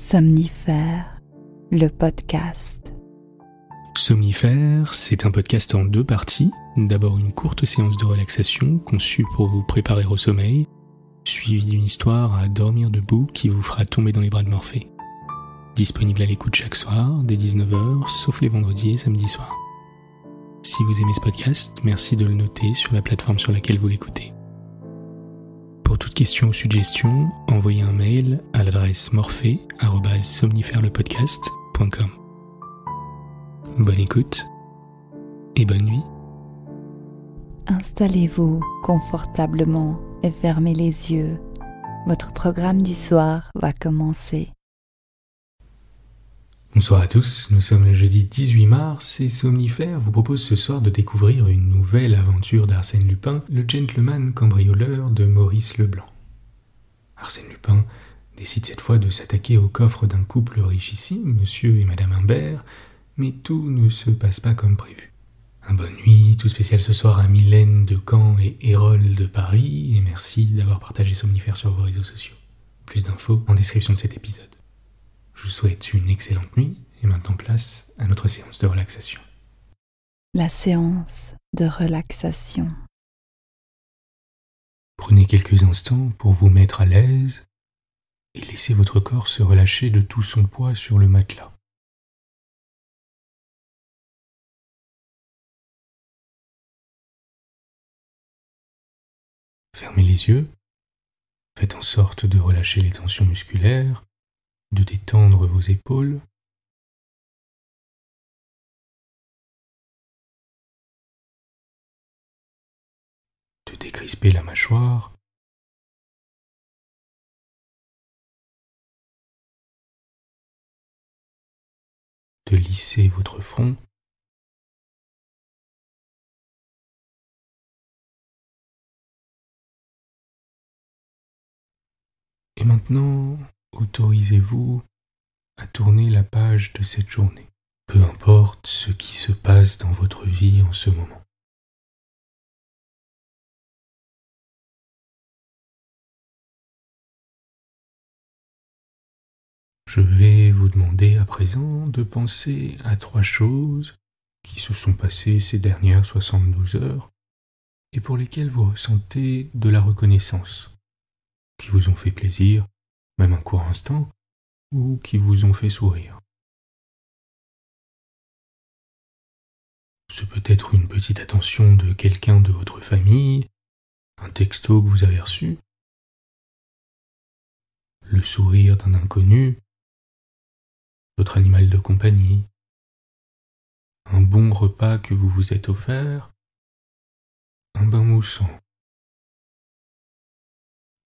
Somnifère, le podcast. Somnifère, c'est un podcast en 2 parties. D'abord une courte séance de relaxation conçue pour vous préparer au sommeil, suivie d'une histoire à dormir debout qui vous fera tomber dans les bras de Morphée. Disponible à l'écoute chaque soir, dès 19h, sauf les vendredis et samedis soirs. Si vous aimez ce podcast, merci de le noter sur la plateforme sur laquelle vous l'écoutez. Pour toute question ou suggestion, envoyez un mail à l'adresse morphée@somnifèrelepodcast.com. Bonne écoute et bonne nuit. Installez-vous confortablement et fermez les yeux. Votre programme du soir va commencer. Bonsoir à tous, nous sommes le jeudi 18 mars et Somnifère vous propose ce soir de découvrir une nouvelle aventure d'Arsène Lupin, le gentleman cambrioleur de Maurice Leblanc. Arsène Lupin décide cette fois de s'attaquer au coffre d'un couple richissime, monsieur et madame Imbert, mais tout ne se passe pas comme prévu. Un bonne nuit, tout spécial ce soir à Mylène de Caen et Hérole de Paris, et merci d'avoir partagé Somnifère sur vos réseaux sociaux. Plus d'infos en description de cet épisode. Je vous souhaite une excellente nuit et maintenant place à notre séance de relaxation. La séance de relaxation. Prenez quelques instants pour vous mettre à l'aise et laissez votre corps se relâcher de tout son poids sur le matelas. Fermez les yeux, faites en sorte de relâcher les tensions musculaires, de détendre vos épaules. De décrisper la mâchoire. De lisser votre front. Et maintenant, autorisez-vous à tourner la page de cette journée, peu importe ce qui se passe dans votre vie en ce moment. Je vais vous demander à présent de penser à 3 choses qui se sont passées ces dernières 72 heures et pour lesquelles vous ressentez de la reconnaissance, qui vous ont fait plaisir, même un court instant, ou qui vous ont fait sourire. Ce peut être une petite attention de quelqu'un de votre famille, un texto que vous avez reçu, le sourire d'un inconnu, votre animal de compagnie, un bon repas que vous vous êtes offert, un bain moussant.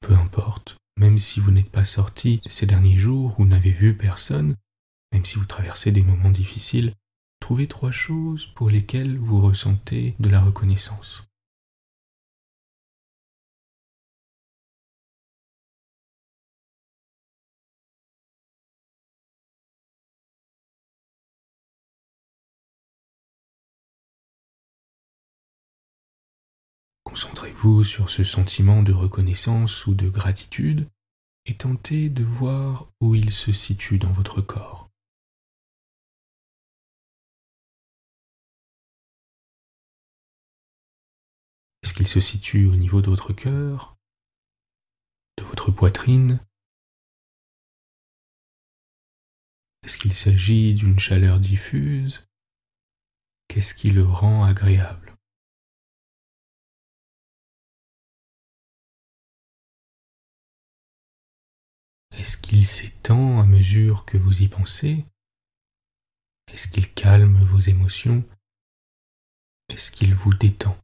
Peu importe, même si vous n'êtes pas sorti ces derniers jours ou n'avez vu personne, même si vous traversez des moments difficiles, trouvez 3 choses pour lesquelles vous ressentez de la reconnaissance. Concentrez-vous sur ce sentiment de reconnaissance ou de gratitude et tentez de voir où il se situe dans votre corps. Est-ce qu'il se situe au niveau de votre cœur, de votre poitrine? Est-ce qu'il s'agit d'une chaleur diffuse? Qu'est-ce qui le rend agréable? Est-ce qu'il s'étend à mesure que vous y pensez? Est-ce qu'il calme vos émotions? Est-ce qu'il vous détend?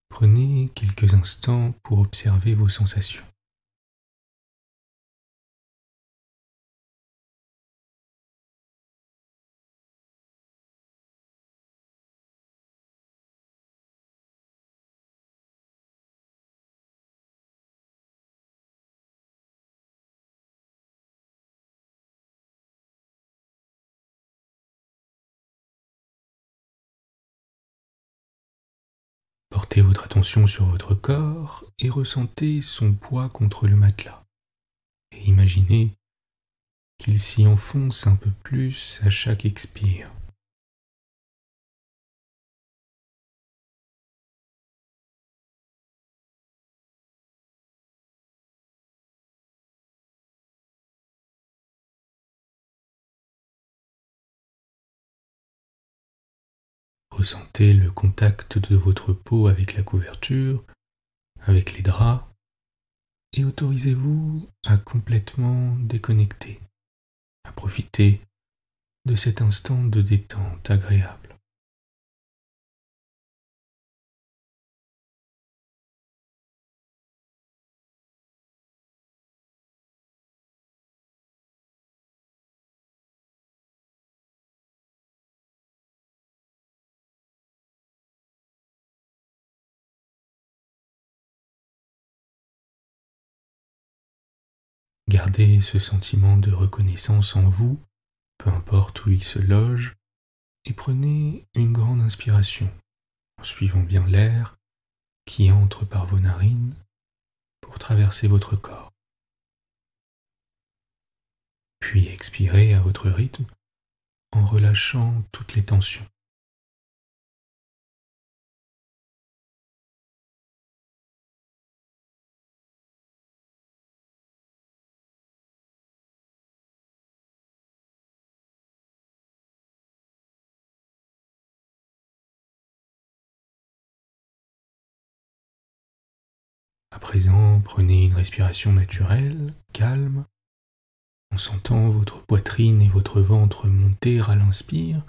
Prenez quelques instants pour observer vos sensations. Portez Portez votre attention sur votre corps et ressentez son poids contre le matelas. Et imaginez qu'il s'y enfonce un peu plus à chaque expire. Ressentez le contact de votre peau avec la couverture, avec les draps, et autorisez-vous à complètement déconnecter, à profiter de cet instant de détente agréable. Gardez ce sentiment de reconnaissance en vous, peu importe où il se loge, et prenez une grande inspiration en suivant bien l'air qui entre par vos narines pour traverser votre corps. Puis expirez à votre rythme en relâchant toutes les tensions. À présent, prenez une respiration naturelle, calme, en sentant votre poitrine et votre ventre monter à l'inspire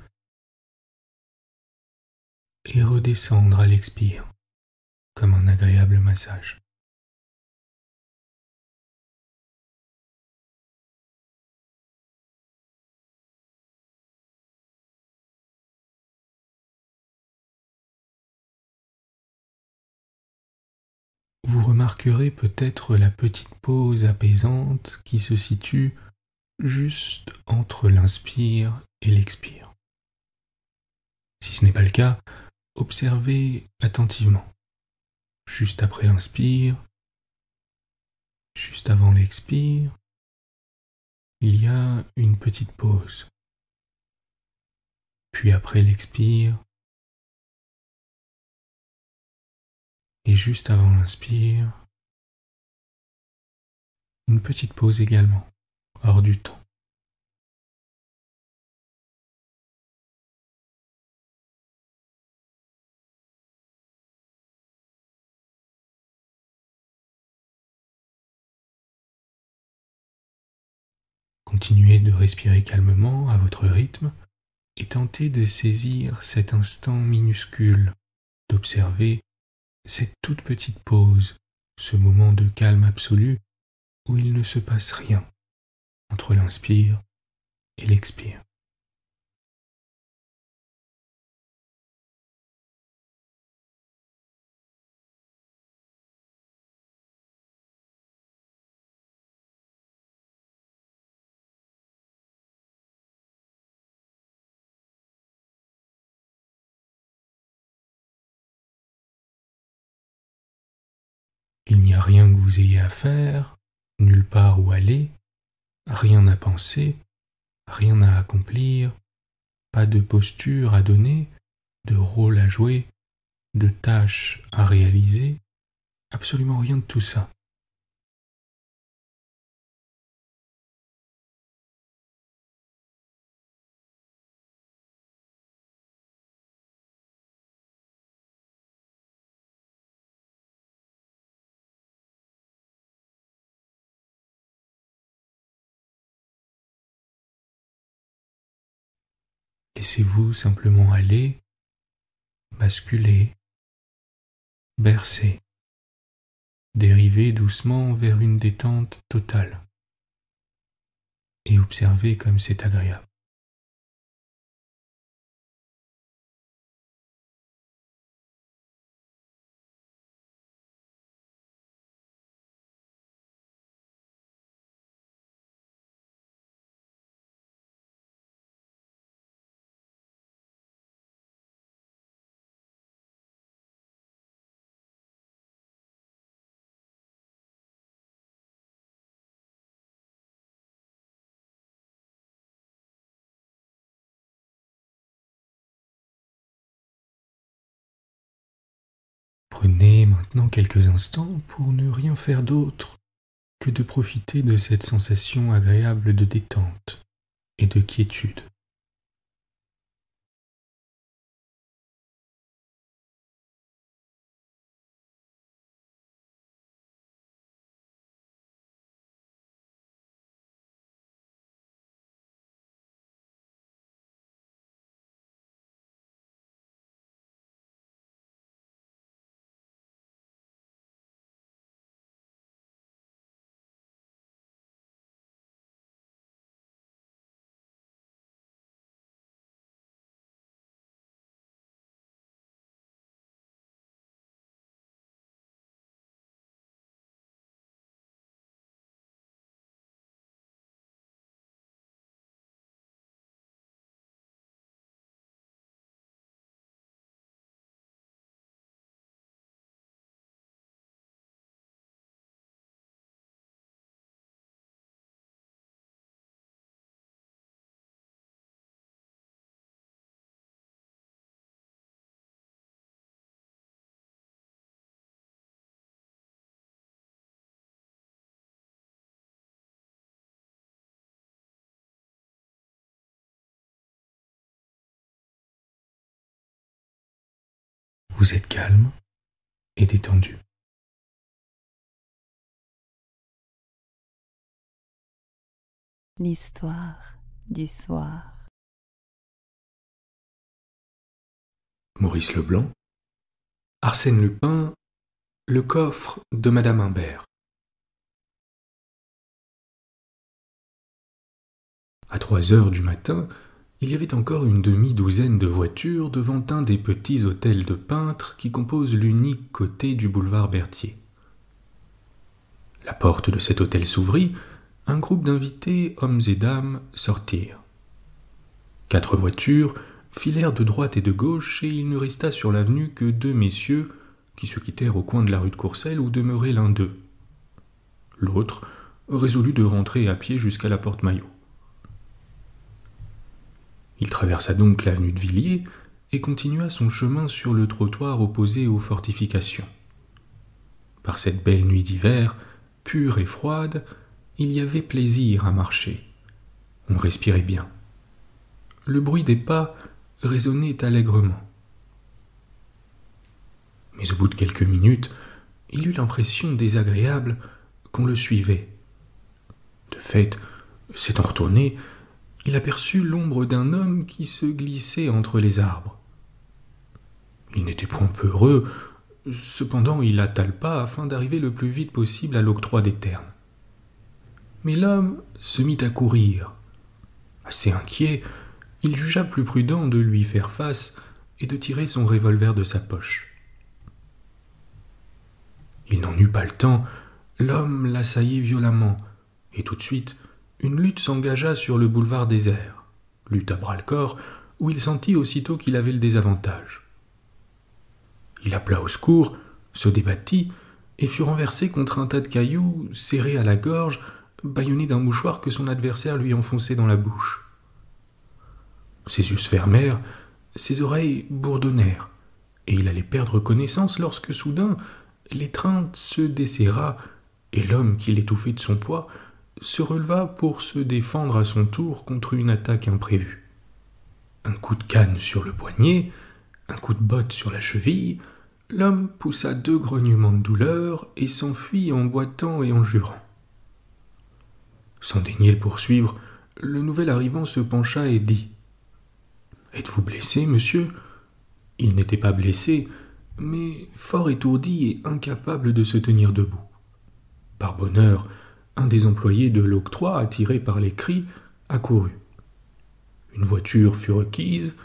et redescendre à l'expire, comme un agréable massage. Vous remarquerez peut-être la petite pause apaisante qui se situe juste entre l'inspire et l'expire. Si ce n'est pas le cas, observez attentivement. Juste après l'inspire, juste avant l'expire, il y a une petite pause. Puis après l'expire, et juste avant l'inspire, une petite pause également, hors du temps. Continuez de respirer calmement à votre rythme et tentez de saisir cet instant minuscule, d'observer cette toute petite pause, ce moment de calme absolu où il ne se passe rien entre l'inspire et l'expire. Il n'y a rien que vous ayez à faire, nulle part où aller, rien à penser, rien à accomplir, pas de posture à donner, de rôle à jouer, de tâches à réaliser, absolument rien de tout ça. Laissez-vous simplement aller, basculer, bercer, dériver doucement vers une détente totale et observez comme c'est agréable. Prenez maintenant quelques instants pour ne rien faire d'autre que de profiter de cette sensation agréable de détente et de quiétude. Vous êtes calme et détendu. L'histoire du soir. Maurice Leblanc, Arsène Lupin, le coffre de Madame Imbert. À 3 heures du matin, il y avait encore une demi-douzaine de voitures devant un des petits hôtels de peintres qui composent l'unique côté du boulevard Berthier. La porte de cet hôtel s'ouvrit, un groupe d'invités, hommes et dames, sortirent. 4 voitures filèrent de droite et de gauche et il ne resta sur l'avenue que 2 messieurs qui se quittèrent au coin de la rue de Courcelles où demeurait l'un d'eux. L'autre résolut de rentrer à pied jusqu'à la porte Maillot. Il traversa donc l'avenue de Villiers et continua son chemin sur le trottoir opposé aux fortifications. Par cette belle nuit d'hiver, pure et froide, il y avait plaisir à marcher. On respirait bien. Le bruit des pas résonnait allègrement. Mais au bout de quelques minutes, il eut l'impression désagréable qu'on le suivait. De fait, s'étant retourné, il aperçut l'ombre d'un homme qui se glissait entre les arbres. Il n'était point peu heureux, cependant il hâta le pas afin d'arriver le plus vite possible à l'octroi des ternes. Mais l'homme se mit à courir. Assez inquiet, il jugea plus prudent de lui faire face et de tirer son revolver de sa poche. Il n'en eut pas le temps, l'homme l'assaillit violemment, et tout de suite, une lutte s'engagea sur le boulevard désert, lutte à bras-le-corps, où il sentit aussitôt qu'il avait le désavantage. Il appela au secours, se débattit, et fut renversé contre un tas de cailloux, serré à la gorge, bâillonné d'un mouchoir que son adversaire lui enfonçait dans la bouche. Ses yeux se fermèrent, ses oreilles bourdonnèrent, et il allait perdre connaissance lorsque soudain l'étreinte se desserra, et l'homme qui l'étouffait de son poids se releva pour se défendre à son tour contre une attaque imprévue. Un coup de canne sur le poignet, un coup de botte sur la cheville, l'homme poussa 2 grognements de douleur et s'enfuit en boitant et en jurant. Sans daigner le poursuivre, le nouvel arrivant se pencha et dit « Êtes-vous blessé, monsieur ?» Il n'était pas blessé, mais fort étourdi et incapable de se tenir debout. Par bonheur, un des employés de l'octroi, attiré par les cris, accourut. Une voiture fut requise,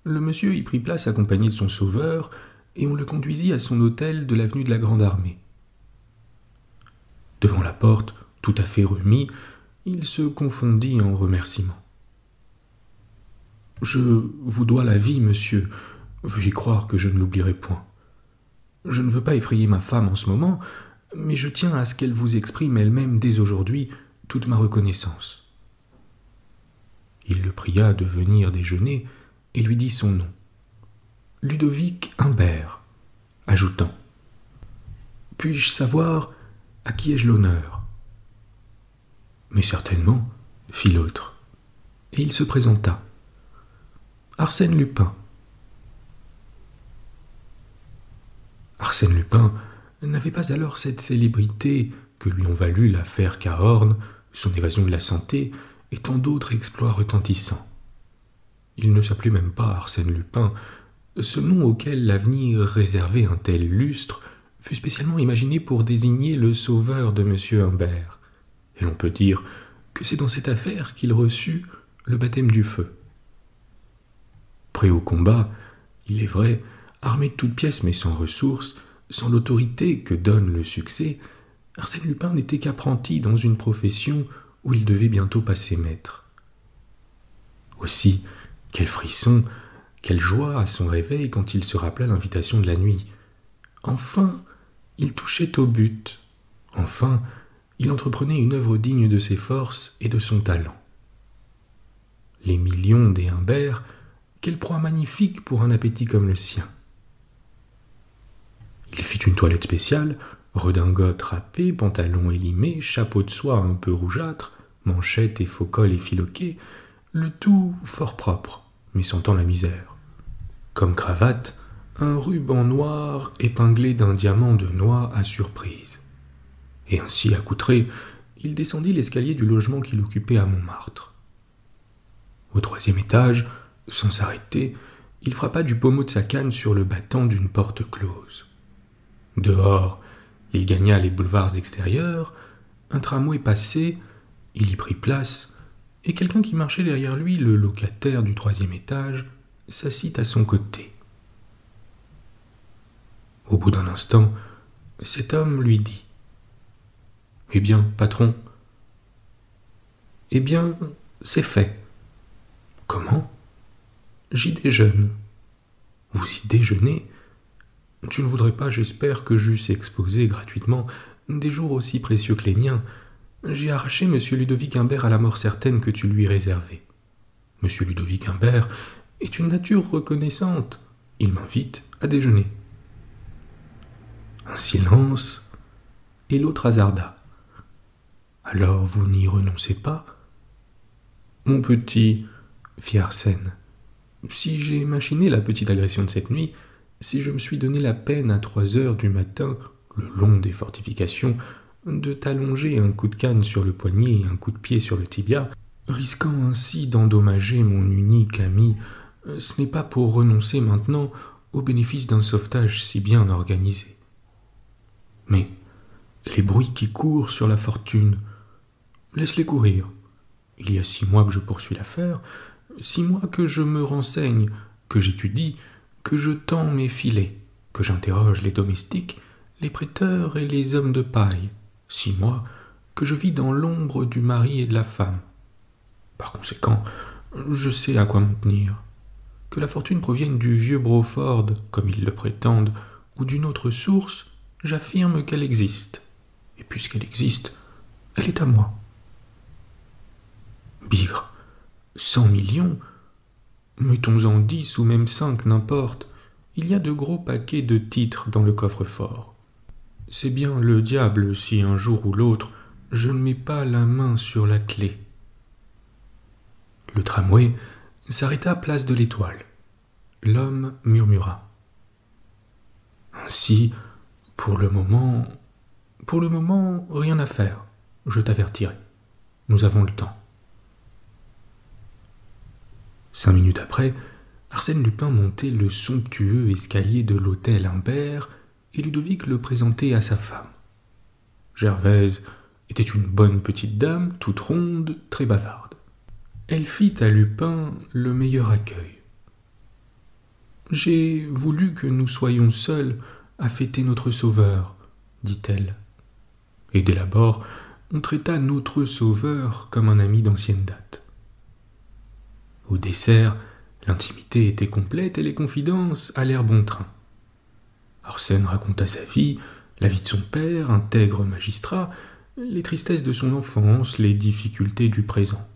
le monsieur y prit place accompagné de son sauveur, et on le conduisit à son hôtel de l'avenue de la Grande Armée. Devant la porte, tout à fait remis, il se confondit en remerciements. « Je vous dois la vie, monsieur. Veuillez croire que je ne l'oublierai point. Je ne veux pas effrayer ma femme en ce moment, mais je tiens à ce qu'elle vous exprime elle-même dès aujourd'hui toute ma reconnaissance. » Il le pria de venir déjeuner et lui dit son nom. Ludovic Imbert, ajoutant Puis-je savoir à qui ai-je l'honneur ?» ?»« Mais certainement, » fit l'autre, et il se présenta. « Arsène Lupin. » Arsène Lupin n'avait pas alors cette célébrité que lui ont valu l'affaire Cahorn, son évasion de la santé et tant d'autres exploits retentissants. Il ne s'appelait même pas Arsène Lupin. Ce nom auquel l'avenir réservait un tel lustre fut spécialement imaginé pour désigner le sauveur de M. Humbert. Et l'on peut dire que c'est dans cette affaire qu'il reçut le baptême du feu. Prêt au combat, il est vrai, armé de toutes pièces mais sans ressources, sans l'autorité que donne le succès, Arsène Lupin n'était qu'apprenti dans une profession où il devait bientôt passer maître. Aussi, quel frisson, quelle joie à son réveil quand il se rappela l'invitation de la nuit. Enfin, il touchait au but. Enfin, il entreprenait une œuvre digne de ses forces et de son talent. Les millions des Humbert, quelle proie magnifique pour un appétit comme le sien. Il fit une toilette spéciale, redingote râpée, pantalon élimé, chapeau de soie un peu rougeâtre, manchettes et faux col effiloqués, le tout fort propre, mais sentant la misère. Comme cravate, un ruban noir épinglé d'un diamant de noix à surprise. Et ainsi accoutré, il descendit l'escalier du logement qu'il occupait à Montmartre. Au 3e étage, sans s'arrêter, il frappa du pommeau de sa canne sur le battant d'une porte close. Dehors, il gagna les boulevards extérieurs, un tramway passé, il y prit place, et quelqu'un qui marchait derrière lui, le locataire du 3e étage, s'assit à son côté. Au bout d'un instant, cet homme lui dit : « Eh bien, patron ? » ?»« Eh bien, c'est fait. »« Comment ? » ?»« J'y déjeune. »« Vous y déjeunez ? Tu ne voudrais pas, j'espère, que j'eusse exposé gratuitement des jours aussi précieux que les miens. J'ai arraché M. Ludovic Humbert à la mort certaine que tu lui réservais. M. Ludovic Humbert est une nature reconnaissante. Il m'invite à déjeuner. » Un silence, et l'autre hasarda. « Alors vous n'y renoncez pas ? » ?»« Mon petit, » fit Arsène, « si j'ai machiné la petite agression de cette nuit, si je me suis donné la peine à 3 heures du matin, le long des fortifications, de t'allonger un coup de canne sur le poignet et un coup de pied sur le tibia, risquant ainsi d'endommager mon unique ami, ce n'est pas pour renoncer maintenant au bénéfice d'un sauvetage si bien organisé. Mais les bruits qui courent sur la fortune, laisse-les courir. Il y a 6 mois que je poursuis l'affaire, 6 mois que je me renseigne, que j'étudie, que je tends mes filets, que j'interroge les domestiques, les prêteurs et les hommes de paille, 6 mois que je vis dans l'ombre du mari et de la femme. Par conséquent, je sais à quoi m'en tenir. Que la fortune provienne du vieux Broford, comme ils le prétendent, ou d'une autre source, j'affirme qu'elle existe. Et puisqu'elle existe, elle est à moi. Bigre, 100 millions, mettons-en 10 ou même 5, n'importe, il y a de gros paquets de titres dans le coffre-fort. C'est bien le diable si un jour ou l'autre, je ne mets pas la main sur la clé. Le tramway s'arrêta à place de l'Étoile. L'homme murmura. Ainsi, pour le moment, rien à faire. Je t'avertirai. Nous avons le temps. 5 minutes après, Arsène Lupin montait le somptueux escalier de l'hôtel Humbert et Ludovic le présentait à sa femme. Gervaise était une bonne petite dame, toute ronde, très bavarde. Elle fit à Lupin le meilleur accueil. « J'ai voulu que nous soyons seuls à fêter notre sauveur, » dit-elle. Et dès l'abord, on traita notre sauveur comme un ami d'ancienne date. Au dessert, l'intimité était complète et les confidences allèrent bon train. Arsène raconta sa vie, la vie de son père, intègre magistrat, les tristesses de son enfance, les difficultés du présent.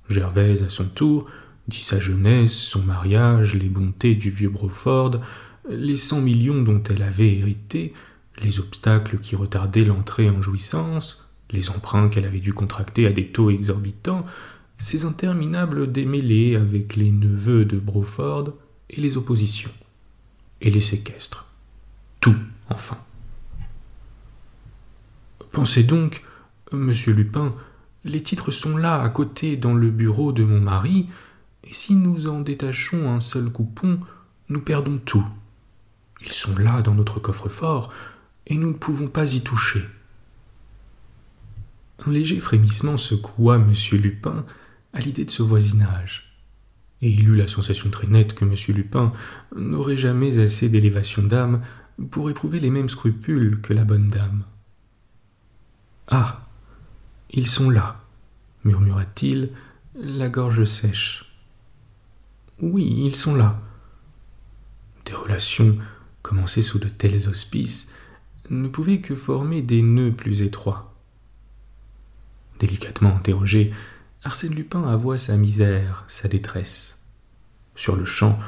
Gervaise, à son tour, dit sa jeunesse, son mariage, les bontés du vieux Broford, les 100 millions dont elle avait hérité, les obstacles qui retardaient l'entrée en jouissance, les emprunts qu'elle avait dû contracter à des taux exorbitants, ces interminables démêlés avec les neveux de Broford et les oppositions, et les séquestres. Tout, enfin. Pensez donc, monsieur Lupin, les titres sont là, à côté, dans le bureau de mon mari, et si nous en détachons un seul coupon, nous perdons tout. Ils sont là, dans notre coffre-fort, et nous ne pouvons pas y toucher. Un léger frémissement secoua monsieur Lupin à l'idée de ce voisinage, et il eut la sensation très nette que monsieur Lupin n'aurait jamais assez d'élévation d'âme pour éprouver les mêmes scrupules que la bonne dame. « Ah, ils sont là, » murmura-t-il, la gorge sèche. « Oui, ils sont là. » Des relations commencées sous de tels auspices ne pouvaient que former des nœuds plus étroits. Délicatement interrogé, Arsène Lupin avoua sa misère, sa détresse. Sur-le-champ,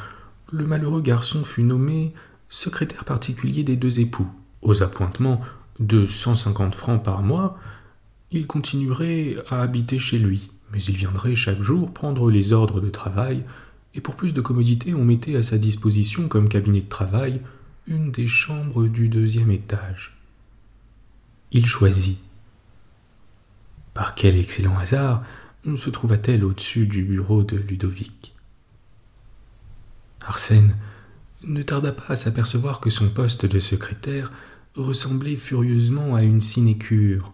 le malheureux garçon fut nommé secrétaire particulier des deux époux. Aux appointements de 150 francs par mois, il continuerait à habiter chez lui, mais il viendrait chaque jour prendre les ordres de travail, et pour plus de commodité, on mettait à sa disposition comme cabinet de travail une des chambres du 2e étage. Il choisit. Par quel excellent hasard se trouva-t-elle au-dessus du bureau de Ludovic? Arsène ne tarda pas à s'apercevoir que son poste de secrétaire ressemblait furieusement à une sinécure.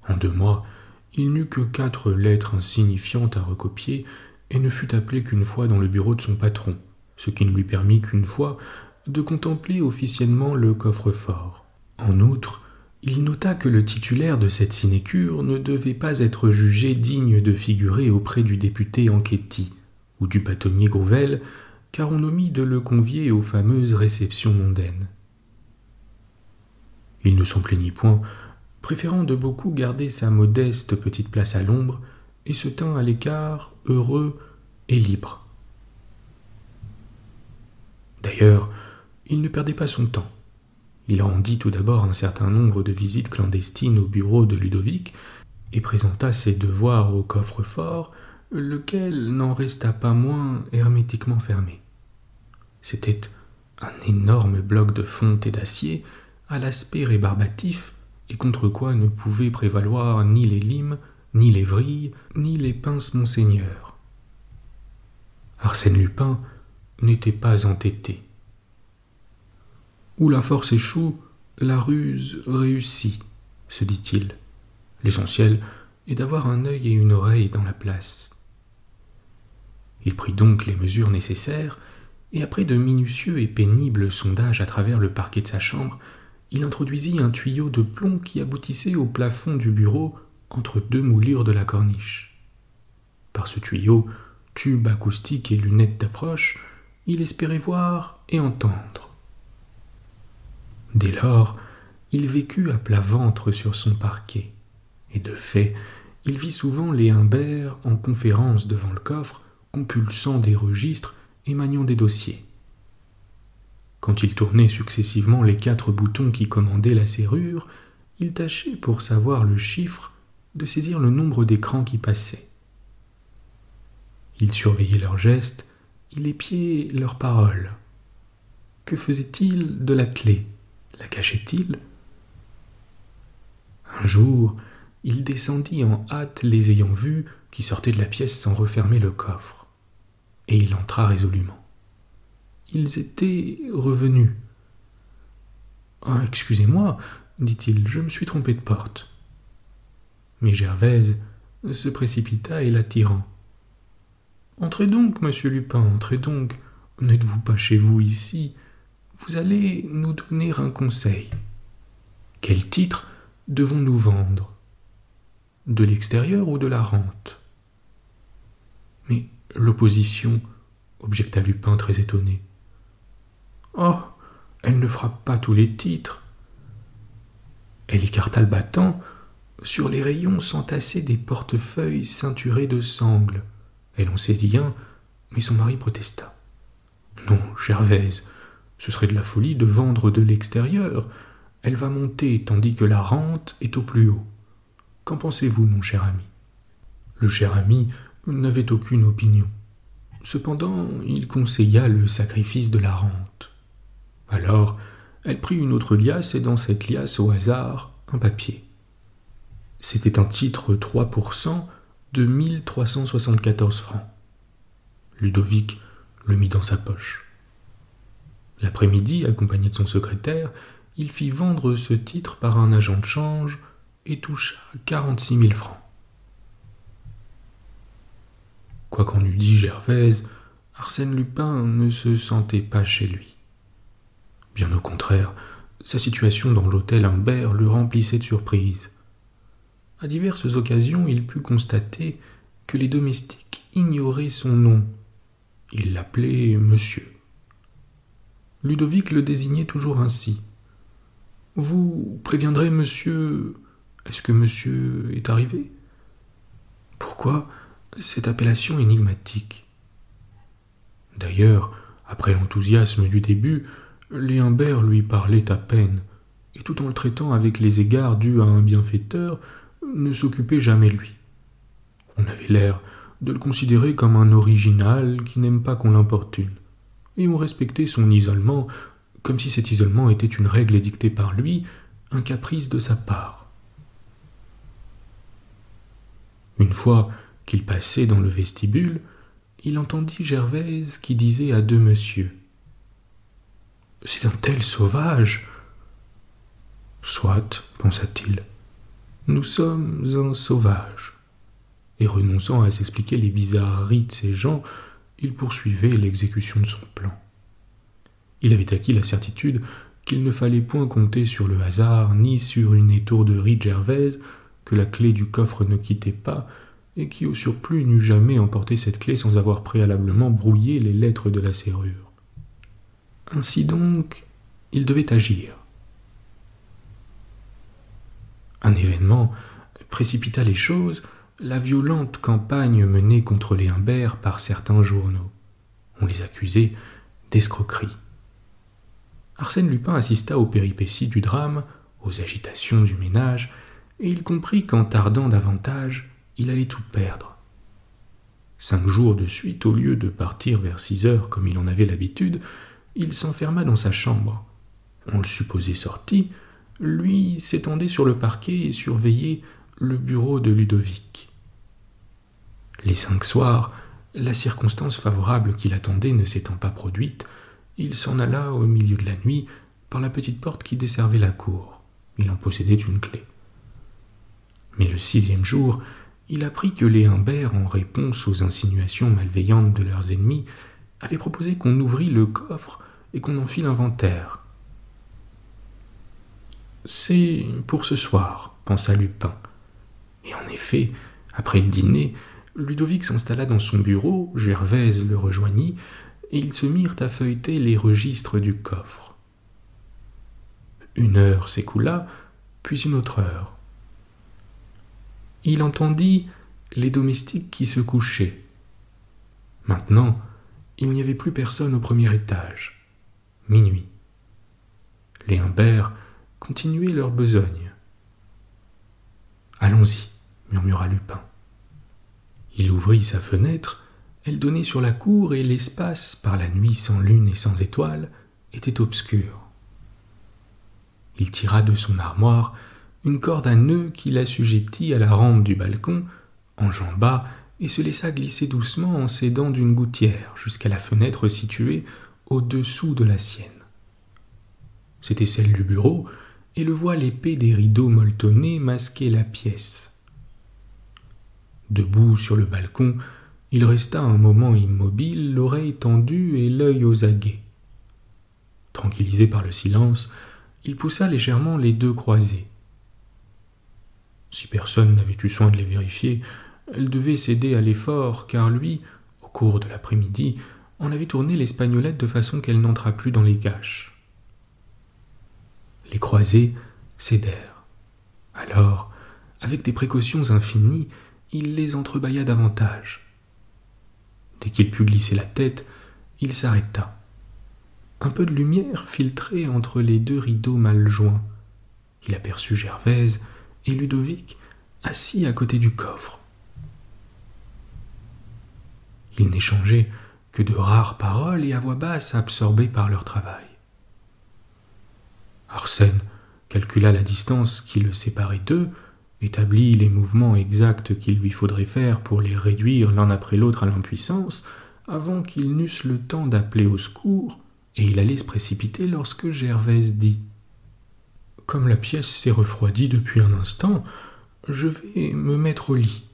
En 2 mois, il n'eut que 4 lettres insignifiantes à recopier et ne fut appelé qu'une fois dans le bureau de son patron, ce qui ne lui permit qu'une fois de contempler officiellement le coffre-fort. En outre, il nota que le titulaire de cette sinécure ne devait pas être jugé digne de figurer auprès du député Anquetil ou du bâtonnier Grouvel, car on omit de le convier aux fameuses réceptions mondaines. Il ne s'en plaignit point, préférant de beaucoup garder sa modeste petite place à l'ombre, et se tint à l'écart, heureux et libre. D'ailleurs, il ne perdait pas son temps. Il rendit tout d'abord un certain nombre de visites clandestines au bureau de Ludovic, et présenta ses devoirs au coffre-fort, lequel n'en resta pas moins hermétiquement fermé. C'était un énorme bloc de fonte et d'acier, à l'aspect rébarbatif, et contre quoi ne pouvaient prévaloir ni les limes, ni les vrilles, ni les pinces Monseigneur. Arsène Lupin n'était pas entêté. Où la force échoue, la ruse réussit, se dit-il. L'essentiel est d'avoir un œil et une oreille dans la place. Il prit donc les mesures nécessaires, et après de minutieux et pénibles sondages à travers le parquet de sa chambre, il introduisit un tuyau de plomb qui aboutissait au plafond du bureau entre 2 moulures de la corniche. Par ce tuyau, tube acoustique et lunettes d'approche, il espérait voir et entendre. Dès lors, il vécut à plat ventre sur son parquet, et de fait, il vit souvent les Humbert en conférence devant le coffre, compulsant des registres et maniant des dossiers. Quand il tournait successivement les 4 boutons qui commandaient la serrure, il tâchait, pour savoir le chiffre, de saisir le nombre d'écrans qui passaient. Il surveillait leurs gestes, il épiait leurs paroles. Que faisait-il de la clé? La cachait-il? Un jour, il descendit en hâte les ayant vus qui sortaient de la pièce sans refermer le coffre, et il entra résolument. Ils étaient revenus. « Ah, excusez-moi, dit-il, je me suis trompé de porte. » Mais Gervaise se précipita et l'attirant. « Entrez donc, monsieur Lupin, entrez donc. N'êtes-vous pas chez vous ici? Vous allez nous donner un conseil. Quel titre devons-nous vendre? De l'extérieur ou de la rente? » « Mais l'opposition, objecta Lupin très étonné. « Oh, elle ne frappe pas tous les titres. » Elle écarta le battant. Sur les rayons s'entassaient des portefeuilles ceinturés de sangles. Elle en saisit un, mais son mari protesta. « Non, Gervaise, ce serait de la folie de vendre de l'extérieur. Elle va monter tandis que la rente est au plus haut. Qu'en pensez-vous, mon cher ami ? Le cher ami n'avait aucune opinion. Cependant, il conseilla le sacrifice de la rente. Alors, elle prit une autre liasse et dans cette liasse, au hasard, un papier. C'était un titre 3% de 1374 francs. Ludovic le mit dans sa poche. L'après-midi, accompagné de son secrétaire, il fit vendre ce titre par un agent de change et toucha 46 000 francs. Quoi qu'en eût dit Gervaise, Arsène Lupin ne se sentait pas chez lui. Bien au contraire, sa situation dans l'hôtel Humbert le remplissait de surprise. À diverses occasions, il put constater que les domestiques ignoraient son nom. Ils l'appelaient monsieur. Ludovic le désignait toujours ainsi. « Vous préviendrez monsieur... Est-ce que monsieur est arrivé ?» Pourquoi cette appellation énigmatique ? D'ailleurs, après l'enthousiasme du début, les Humbert lui parlaient à peine, et tout en le traitant avec les égards dus à un bienfaiteur, ne s'occupait jamais de lui. On avait l'air de le considérer comme un original qui n'aime pas qu'on l'importune, et on respectait son isolement comme si cet isolement était une règle édictée par lui, un caprice de sa part. Une fois qu'il passait dans le vestibule, il entendit Gervaise qui disait à deux messieurs « C'est un tel sauvage !»« Soit, pensa-t-il, nous sommes un sauvage. » Et renonçant à s'expliquer les bizarreries de ces gens, il poursuivait l'exécution de son plan. Il avait acquis la certitude qu'il ne fallait point compter sur le hasard ni sur une étourderie de Gervaise, que la clé du coffre ne quittait pas, et qui au surplus n'eût jamais emporté cette clé sans avoir préalablement brouillé les lettres de la serrure. Ainsi donc, il devait agir. Un événement précipita les choses, la violente campagne menée contre les Humbert par certains journaux. On les accusait d'escroquerie. Arsène Lupin assista aux péripéties du drame, aux agitations du ménage, et il comprit qu'en tardant davantage, il allait tout perdre. 5 jours de suite, au lieu de partir vers 6 heures comme il en avait l'habitude, il s'enferma dans sa chambre. On le supposait sorti, lui s'étendait sur le parquet et surveillait le bureau de Ludovic. Les 5 soirs, la circonstance favorable qui l'attendait ne s'étant pas produite, il s'en alla au milieu de la nuit par la petite porte qui desservait la cour. Il en possédait une clé. Mais le 6e jour, il apprit que les Humbert, en réponse aux insinuations malveillantes de leurs ennemis, avaient proposé qu'on ouvrît le coffre et qu'on en fît l'inventaire. « C'est pour ce soir, » pensa Lupin. Et en effet, après le dîner, Ludovic s'installa dans son bureau, Gervaise le rejoignit, et ils se mirent à feuilleter les registres du coffre. 1 heure s'écoula, puis une autre heure. Il entendit les domestiques qui se couchaient. Maintenant, il n'y avait plus personne au premier étage. Minuit. Les Humbert continuaient leur besogne. « Allons-y, » murmura Lupin. Il ouvrit sa fenêtre, elle donnait sur la cour et l'espace, par la nuit sans lune et sans étoiles, était obscur. Il tira de son armoire une corde à nœud qu'il assujettit à la rampe du balcon, enjamba et se laissa glisser doucement en s'aidant d'une gouttière jusqu'à la fenêtre située au-dessous de la sienne. C'était celle du bureau, et le voile épais des rideaux molletonnés masquait la pièce. Debout sur le balcon, il resta un moment immobile, l'oreille tendue et l'œil aux aguets. Tranquillisé par le silence, il poussa légèrement les 2 croisées. Si personne n'avait eu soin de les vérifier, elle devait céder à l'effort, car lui, au cours de l'après-midi, en avait tourné l'espagnolette de façon qu'elle n'entrât plus dans les gâches. Les croisées cédèrent. Alors, avec des précautions infinies, il les entrebâilla davantage. Dès qu'il put glisser la tête, il s'arrêta. Un peu de lumière filtrait entre les 2 rideaux mal joints. il aperçut Gervaise et Ludovic assis à côté du coffre. Ils n'échangeaient que de rares paroles et à voix basse absorbés par leur travail. Arsène calcula la distance qui le séparait d'eux, établit les mouvements exacts qu'il lui faudrait faire pour les réduire l'un après l'autre à l'impuissance, avant qu'ils n'eussent le temps d'appeler au secours, et il allait se précipiter lorsque Gervaise dit « Comme la pièce s'est refroidie depuis un instant, je vais me mettre au lit. »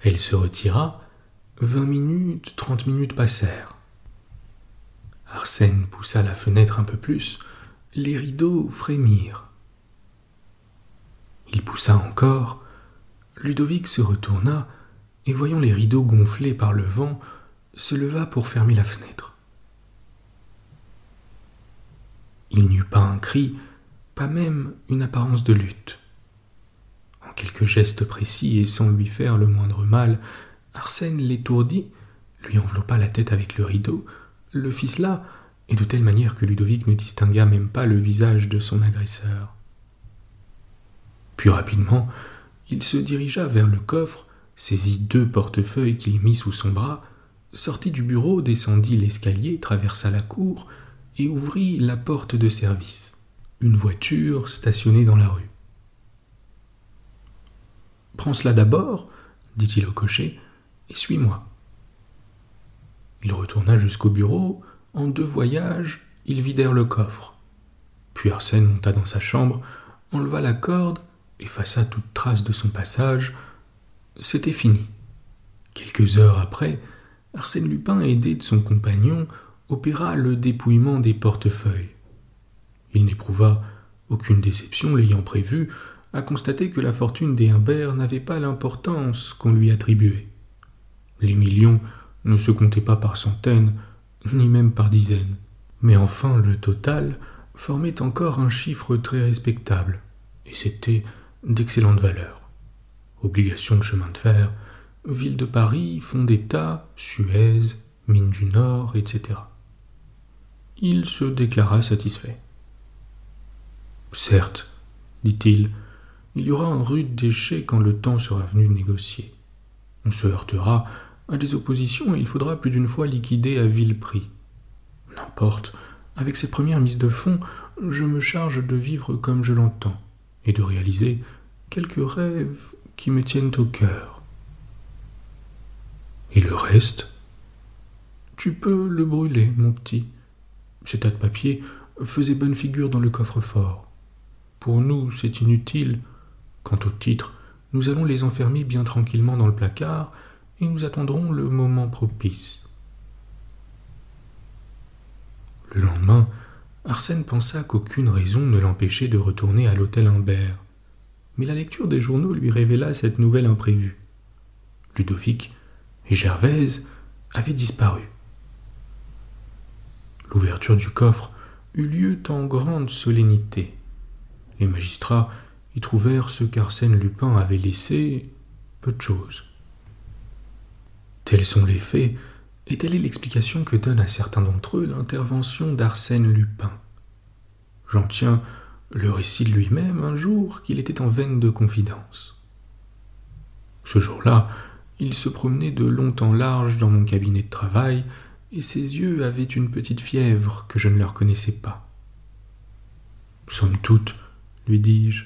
Elle se retira, 20 minutes, 30 minutes passèrent. Arsène poussa la fenêtre un peu plus, les rideaux frémirent. Il poussa encore, Ludovic se retourna et voyant les rideaux gonflés par le vent, se leva pour fermer la fenêtre. Il n'y eut pas un cri, pas même une apparence de lutte. En quelques gestes précis et sans lui faire le moindre mal, Arsène l'étourdit, lui enveloppa la tête avec le rideau, le ficela, et de telle manière que Ludovic ne distingua même pas le visage de son agresseur. Puis rapidement, il se dirigea vers le coffre, saisit 2 portefeuilles qu'il mit sous son bras, sortit du bureau, descendit l'escalier, traversa la cour et ouvrit la porte de service. Une voiture stationnait dans la rue. « Prends cela d'abord, » dit-il au cocher, « et suis-moi. » Il retourna jusqu'au bureau. En 2 voyages, ils vidèrent le coffre. Puis Arsène monta dans sa chambre, enleva la corde, effaça toute trace de son passage. C'était fini. Quelques heures après, Arsène Lupin, aidé de son compagnon, opéra le dépouillement des portefeuilles. Il n'éprouva aucune déception, l'ayant prévu, à constater que la fortune des Humbert n'avait pas l'importance qu'on lui attribuait. Les millions ne se comptaient pas par centaines, ni même par dizaines. Mais enfin, le total formait encore un chiffre très respectable, et c'était d'excellente valeur. Obligations de chemin de fer, ville de Paris, fonds d'État, Suez, mines du Nord, etc. Il se déclara satisfait. « Certes, dit-il, il y aura un rude déchet quand le temps sera venu de négocier. On se heurtera à des oppositions et il faudra plus d'une fois liquider à vil prix. N'importe, avec cette première mise de fonds, je me charge de vivre comme je l'entends et de réaliser quelques rêves qui me tiennent au cœur. Et le reste ? Tu peux le brûler, mon petit. Ces tas de papiers faisaient bonne figure dans le coffre-fort. Pour nous, c'est inutile. Quant aux titres, nous allons les enfermer bien tranquillement dans le placard et nous attendrons le moment propice. » Le lendemain, Arsène pensa qu'aucune raison ne l'empêchait de retourner à l'hôtel Humbert. Mais la lecture des journaux lui révéla cette nouvelle imprévue. Ludovic et Gervaise avaient disparu. L'ouverture du coffre eut lieu en grande solennité. Les magistrats y trouvèrent ce qu'Arsène Lupin avait laissé, peu de choses. Tels sont les faits, et telle est l'explication que donne à certains d'entre eux l'intervention d'Arsène Lupin. J'en tiens le récit de lui-même un jour qu'il était en veine de confidence. Ce jour-là, il se promenait de long en large dans mon cabinet de travail, et ses yeux avaient une petite fièvre que je ne leur connaissais pas. « Somme toute, lui dis-je,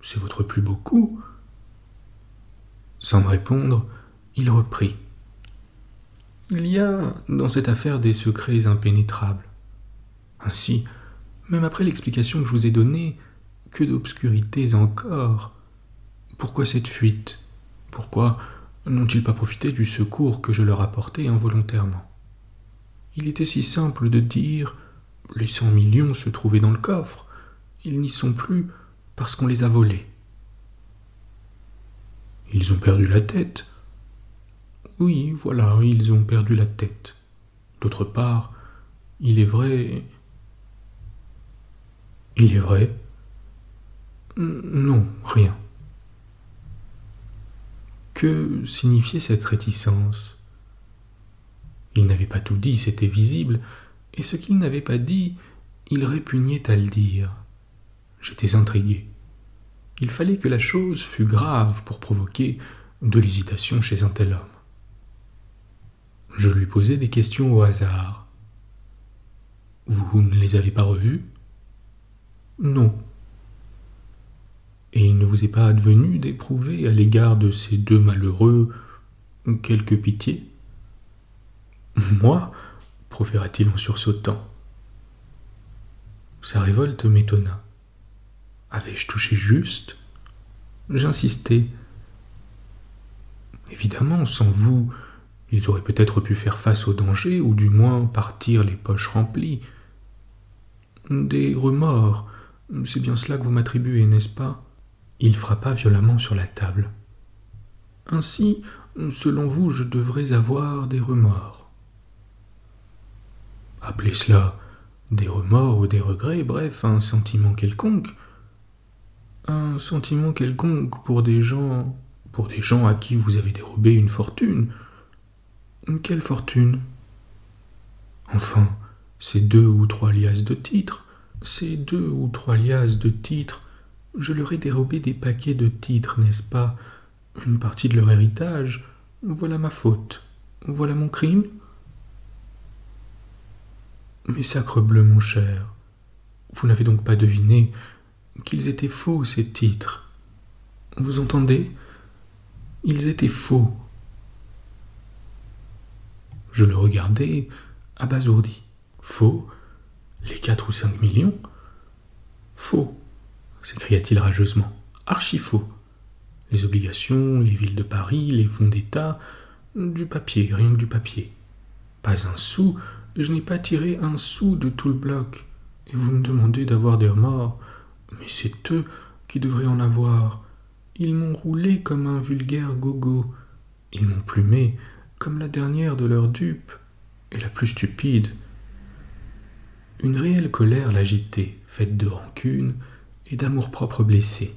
c'est votre plus beau coup. » Sans me répondre, il reprit. « Il y a dans cette affaire des secrets impénétrables. Ainsi, même après l'explication que je vous ai donnée, que d'obscurités encore. Pourquoi cette fuite ? Pourquoi n'ont-ils pas profité du secours que je leur apportais involontairement ? Il était si simple de dire « les 100 millions se trouvaient dans le coffre, ils n'y sont plus parce qu'on les a volés. » Ils ont perdu la tête. Oui, voilà, ils ont perdu la tête. D'autre part, il est vrai... Il est vrai ? Non, rien. Que signifiait cette réticence ? Il n'avait pas tout dit, c'était visible, et ce qu'il n'avait pas dit, il répugnait à le dire. J'étais intrigué. Il fallait que la chose fût grave pour provoquer de l'hésitation chez un tel homme. Je lui posai des questions au hasard. « Vous ne les avez pas revus ?»« Non. » « Et il ne vous est pas advenu d'éprouver à l'égard de ces deux malheureux quelque pitié ?»« Moi ?» proféra-t-il en sursautant. Sa révolte m'étonna. Avais-je touché juste ? J'insistai. Évidemment, sans vous, ils auraient peut-être pu faire face au danger, ou du moins partir les poches remplies. Des remords, c'est bien cela que vous m'attribuez, n'est-ce pas ? Il frappa violemment sur la table. Ainsi, selon vous, je devrais avoir des remords. Appelez cela des remords ou des regrets, bref, un sentiment quelconque. Un sentiment quelconque pour des gens à qui vous avez dérobé une fortune. Quelle fortune ? Enfin, ces 2 ou 3 liasses de titres. Ces 2 ou 3 liasses de titres, je leur ai dérobé des paquets de titres, n'est-ce pas ? Une partie de leur héritage. Voilà ma faute. Voilà mon crime. Mais sacrebleu, mon cher, vous n'avez donc pas deviné qu'ils étaient faux, ces titres. Vous entendez ? Ils étaient faux. Je le regardai, abasourdi. Faux ? Les 4 ou 5 millions ? Faux, s'écria-t-il rageusement. Archi faux. Les obligations, les villes de Paris, les fonds d'État, du papier, rien que du papier. Pas un sou, je n'ai pas tiré un sou de tout le bloc. Et vous me demandez d'avoir des remords. Mais c'est eux qui devraient en avoir. Ils m'ont roulé comme un vulgaire gogo. Ils m'ont plumé comme la dernière de leurs dupes, et la plus stupide. Une réelle colère l'agitait, faite de rancune et d'amour-propre blessé.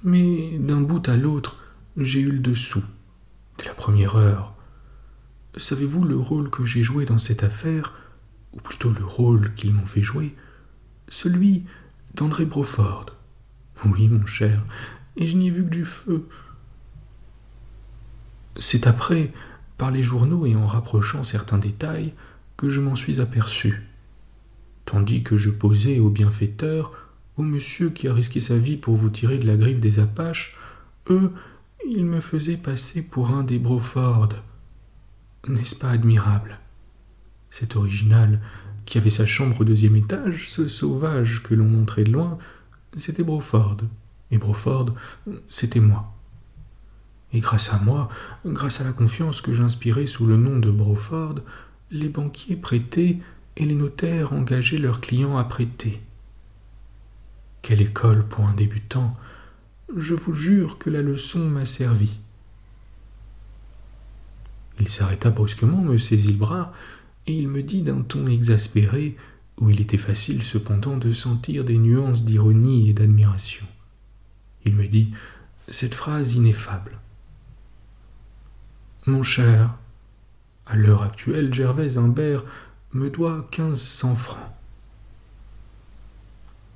Mais d'un bout à l'autre, j'ai eu le dessous, dès la première heure. Savez-vous le rôle que j'ai joué dans cette affaire, ou plutôt le rôle qu'ils m'ont fait jouer ? Celui d'André Broford. Oui, mon cher, et je n'y ai vu que du feu. C'est après, par les journaux et en rapprochant certains détails, que je m'en suis aperçu. Tandis que je posais au bienfaiteur, au monsieur qui a risqué sa vie pour vous tirer de la griffe des Apaches, eux, ils me faisaient passer pour un des Broford. N'est-ce pas admirable ? Cet original, qui avait sa chambre au 2e étage, ce sauvage que l'on montrait de loin, c'était Broford. Et Broford, c'était moi. Et grâce à moi, grâce à la confiance que j'inspirais sous le nom de Broford, les banquiers prêtaient et les notaires engageaient leurs clients à prêter. Quelle école pour un débutant! Je vous jure que la leçon m'a servi. Il s'arrêta brusquement, me saisit le bras, et il me dit d'un ton exaspéré, où il était facile cependant de sentir des nuances d'ironie et d'admiration. Il me dit cette phrase ineffable. « Mon cher, à l'heure actuelle, Gervaise Imbert me doit 1500 francs. »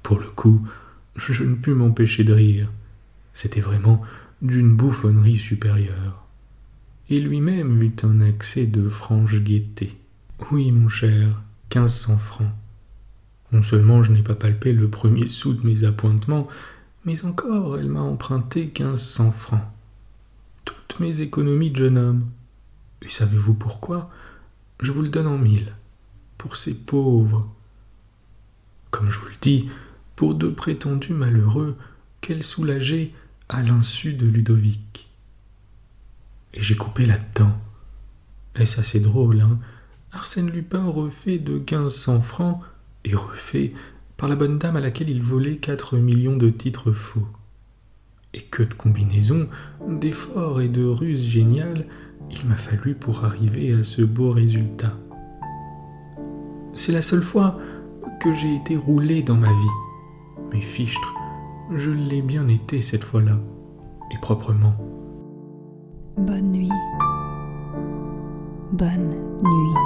Pour le coup, je ne pus m'empêcher de rire. C'était vraiment d'une bouffonnerie supérieure. Et lui-même eut un accès de franche gaieté. « Oui, mon cher, 1500 francs. Non seulement je n'ai pas palpé le premier sou de mes appointements, mais encore elle m'a emprunté 1500 francs. Toutes mes économies de jeune homme. Et savez-vous pourquoi ? Je vous le donne en 1000. Pour ces pauvres. Comme je vous le dis, pour 2 prétendus malheureux qu'elle soulageait à l'insu de Ludovic. Et j'ai coupé là-dedans. Est-ce assez drôle, hein ? Arsène Lupin refait de 1500 francs et refait par la bonne dame à laquelle il volait 4 millions de titres faux. Et que de combinaisons, d'efforts et de ruses géniales il m'a fallu pour arriver à ce beau résultat. C'est la seule fois que j'ai été roulé dans ma vie. Mais fichtre, je l'ai bien été cette fois-là, et proprement. Bonne nuit. Bonne nuit.